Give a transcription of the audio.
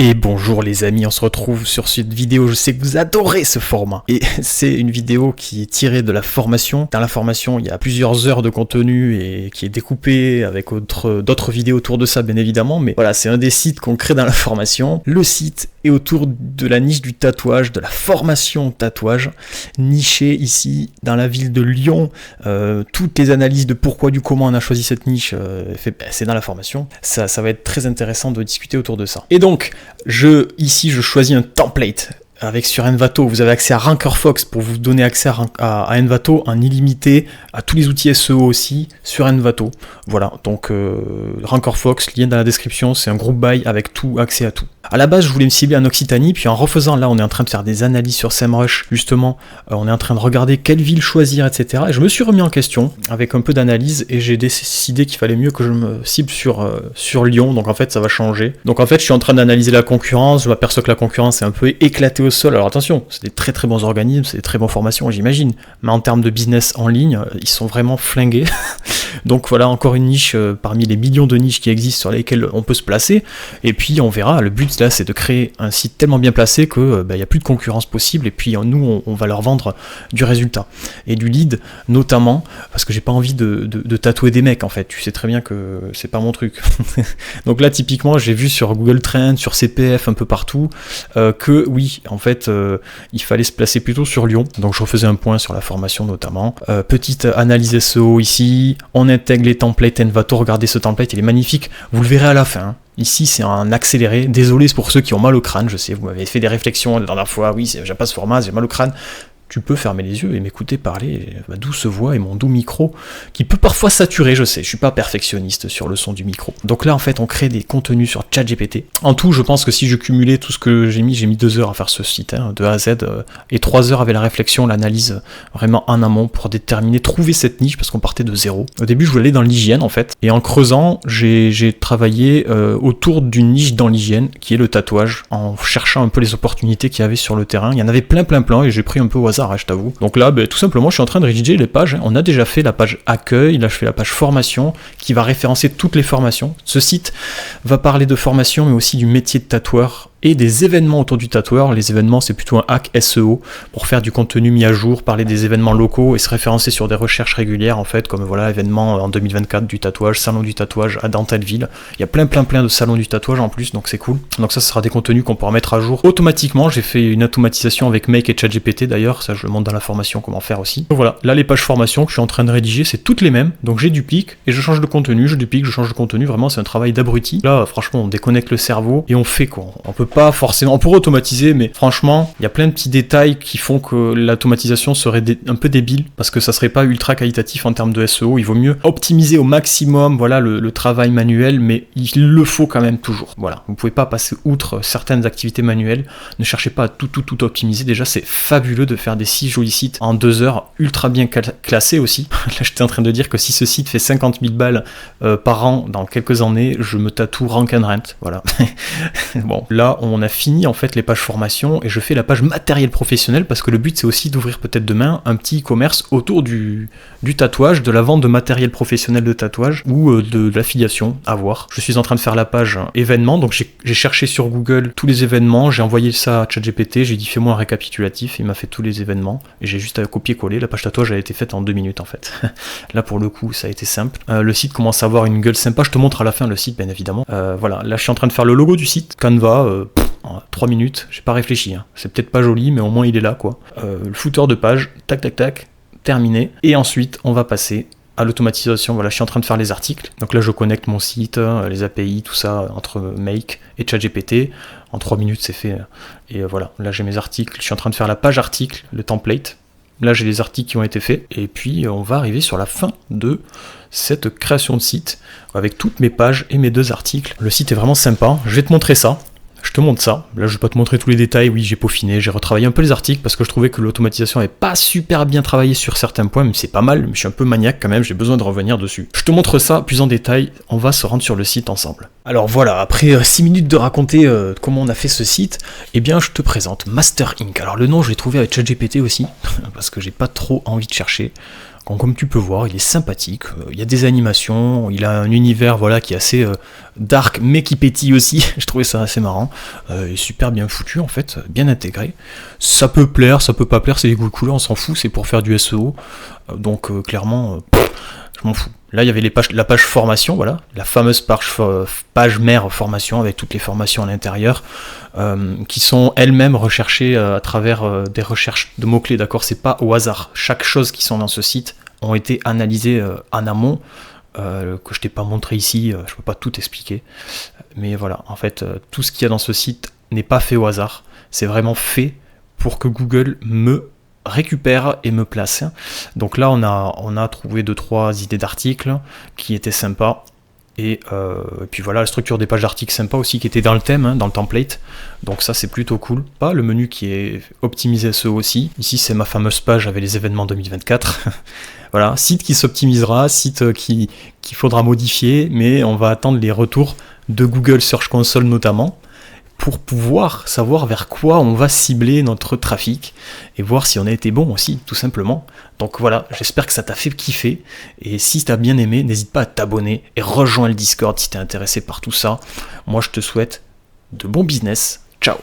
Et bonjour les amis, on se retrouve sur cette vidéo, je sais que vous adorez ce format. Et c'est une vidéo qui est tirée de la formation. Dans la formation, il y a plusieurs heures de contenu et qui est découpé avec d'autres vidéos autour de ça bien évidemment. Mais voilà, c'est un des sites qu'on crée dans la formation. Le site est autour de la niche du tatouage, de la formation tatouage, niché ici dans la ville de Lyon. Toutes les analyses de pourquoi, du comment on a choisi cette niche, c'est dans la formation. Ça va être très intéressant de discuter autour de ça. Et donc, ici je choisis un template avec sur Envato. Vous avez accès à RankerFox pour vous donner accès à Envato en illimité, à tous les outils SEO aussi sur Envato. Voilà, donc RankerFox, lien dans la description, c'est un groupe buy avec tout, accès à tout. À la base, je voulais me cibler en Occitanie, puis en refaisant, là, on est en train de faire des analyses sur SEMrush, justement, on est en train de regarder quelle ville choisir, etc. Et je me suis remis en question avec un peu d'analyse, et j'ai décidé qu'il fallait mieux que je me cible sur Lyon, donc en fait, ça va changer. Donc en fait, je suis en train d'analyser la concurrence, je m'aperçois que la concurrence est un peu éclatée au sol. Alors attention, c'est des très très bons organismes, c'est des très bonnes formations, j'imagine, mais en termes de business en ligne, ils sont vraiment flingués. Donc voilà, encore une niche parmi les millions de niches qui existent sur lesquelles on peut se placer, et puis on verra. Le but là, c'est de créer un site tellement bien placé que y a plus de concurrence possible, et puis nous on va leur vendre du résultat et du lead, notamment parce que j'ai pas envie de tatouer des mecs en fait. Tu sais très bien que c'est pas mon truc. Donc là typiquement, j'ai vu sur Google Trends, sur CPF, un peu partout, que oui, en fait il fallait se placer plutôt sur Lyon. Donc je refaisais un point sur la formation notamment. Petite analyse SEO ici, on intègre les templates Envato. Regardez ce template, il est magnifique, vous le verrez à la fin. Ici, c'est un accéléré. Désolé pour ceux qui ont mal au crâne. Je sais, vous m'avez fait des réflexions la dernière fois. Oui, j'aime pas ce format, j'ai mal au crâne. Tu peux fermer les yeux et m'écouter parler, ma douce voix et mon doux micro, qui peut parfois saturer, je sais, je suis pas perfectionniste sur le son du micro. Donc là, en fait, on crée des contenus sur ChatGPT. En tout, je pense que si je cumulais tout ce que j'ai mis 2 heures à faire ce site, de A à Z, et 3 heures avec la réflexion, l'analyse, vraiment en amont, pour déterminer, trouver cette niche, parce qu'on partait de zéro. Au début, je voulais aller dans l'hygiène, en fait, et en creusant, j'ai travaillé autour d'une niche dans l'hygiène, qui est le tatouage, en cherchant un peu les opportunités qu'il y avait sur le terrain. Il y en avait plein, et j'ai pris un peu au hasard, je t'avoue. Donc là, tout simplement, je suis en train de rédiger les pages. On a déjà fait la page accueil, là je fais la page formation, qui va référencer toutes les formations. Ce site va parler de formation, mais aussi du métier de tatoueur, et des événements autour du tatoueur. Les événements, c'est plutôt un hack SEO pour faire du contenu mis à jour, parler des événements locaux et se référencer sur des recherches régulières, en fait, comme voilà, événement en 2024 du tatouage, salon du tatouage dans telle ville. Il y a plein de salons du tatouage en plus, donc c'est cool. Donc ça sera des contenus qu'on pourra mettre à jour automatiquement. J'ai fait une automatisation avec Make et ChatGPT d'ailleurs, ça je le montre dans la formation comment faire aussi. Donc voilà, là les pages formation que je suis en train de rédiger, c'est toutes les mêmes, donc j'ai duplique et je change de contenu, je duplique, je change de contenu, vraiment c'est un travail d'abruti. Là franchement on déconnecte le cerveau et on fait quoi. On peut pas forcément, on pourrait automatiser, mais franchement, il y a plein de petits détails qui font que l'automatisation serait un peu débile, parce que ça serait pas ultra qualitatif en termes de SEO. Il vaut mieux optimiser au maximum, voilà, le travail manuel, mais il le faut quand même toujours. Voilà, vous pouvez pas passer outre certaines activités manuelles. Ne cherchez pas à tout optimiser. Déjà, c'est fabuleux de faire des 6 jolis sites en 2 heures, ultra bien classés aussi. Là, j'étais en train de dire que si ce site fait 50 000 balles par an dans quelques années, je me tatoue Rank and Rent. Voilà. Bon, là, on a fini en fait les pages formation et je fais la page matériel professionnel, parce que le but c'est aussi d'ouvrir peut-être demain un petit e-commerce autour du tatouage, de la vente de matériel professionnel de tatouage ou de l'affiliation, à voir. Je suis en train de faire la page événements, donc j'ai cherché sur Google tous les événements, j'ai envoyé ça à ChatGPT, j'ai dit fais-moi un récapitulatif, il m'a fait tous les événements et j'ai juste à copier-coller. La page tatouage a été faite en 2 minutes en fait. Là pour le coup ça a été simple. Le site commence à avoir une gueule sympa, je te montre à la fin le site bien évidemment. Voilà, là je suis en train de faire le logo du site, Canva, 3 minutes, j'ai pas réfléchi, hein. C'est peut-être pas joli, mais au moins il est là quoi. Le footer de page, tac, terminé. Et ensuite, on va passer à l'automatisation. Voilà, je suis en train de faire les articles. Donc là, je connecte mon site, les API, tout ça, entre Make et ChatGPT. En 3 minutes, c'est fait. Et voilà, là j'ai mes articles. Je suis en train de faire la page article, le template. Là, j'ai les articles qui ont été faits. Et puis, on va arriver sur la fin de cette création de site, avec toutes mes pages et mes 2 articles. Le site est vraiment sympa. Je vais te montrer ça. Je te montre ça. Là, je vais pas te montrer tous les détails. Oui, j'ai peaufiné, j'ai retravaillé un peu les articles parce que je trouvais que l'automatisation n'avait pas super bien travaillé sur certains points, mais c'est pas mal. Mais je suis un peu maniaque quand même, j'ai besoin de revenir dessus. Je te montre ça plus en détail. On va se rendre sur le site ensemble. Alors voilà, après 6 minutes de raconter comment on a fait ce site, eh bien, je te présente Master Ink. Alors le nom, je l'ai trouvé avec ChatGPT aussi parce que j'ai pas trop envie de chercher. Comme tu peux voir, il est sympathique, il y a des animations, il a un univers voilà, qui est assez dark, mais qui pétille aussi, je trouvais ça assez marrant, il est super bien foutu en fait, bien intégré. Ça peut plaire, ça peut pas plaire, c'est des goûts de couleur, on s'en fout, c'est pour faire du SEO, donc clairement, je m'en fous. Là, il y avait la page formation, voilà, la fameuse page mère formation avec toutes les formations à l'intérieur, qui sont elles-mêmes recherchées à travers des recherches de mots-clés, d'accord, c'est pas au hasard. Chaque chose qui sont dans ce site ont été analysées en amont, que je t'ai pas montré ici, je peux pas tout expliquer. Mais voilà, en fait, tout ce qu'il y a dans ce site n'est pas fait au hasard, c'est vraiment fait pour que Google me récupère et me place. Donc là on a trouvé 2-3 idées d'articles qui étaient sympas, et puis voilà, la structure des pages d'articles sympa aussi qui était dans le thème, dans le template, donc ça c'est plutôt cool. Pas le menu qui est optimisé SEO aussi, ici c'est ma fameuse page avec les événements 2024. Voilà, site qui s'optimisera, site qu'il faudra modifier, mais on va attendre les retours de Google Search Console notamment, pour pouvoir savoir vers quoi on va cibler notre trafic et voir si on a été bon aussi, tout simplement. Donc voilà, j'espère que ça t'a fait kiffer, et si t'as bien aimé, n'hésite pas à t'abonner et rejoins le Discord si t'es intéressé par tout ça. Moi je te souhaite de bons business, ciao.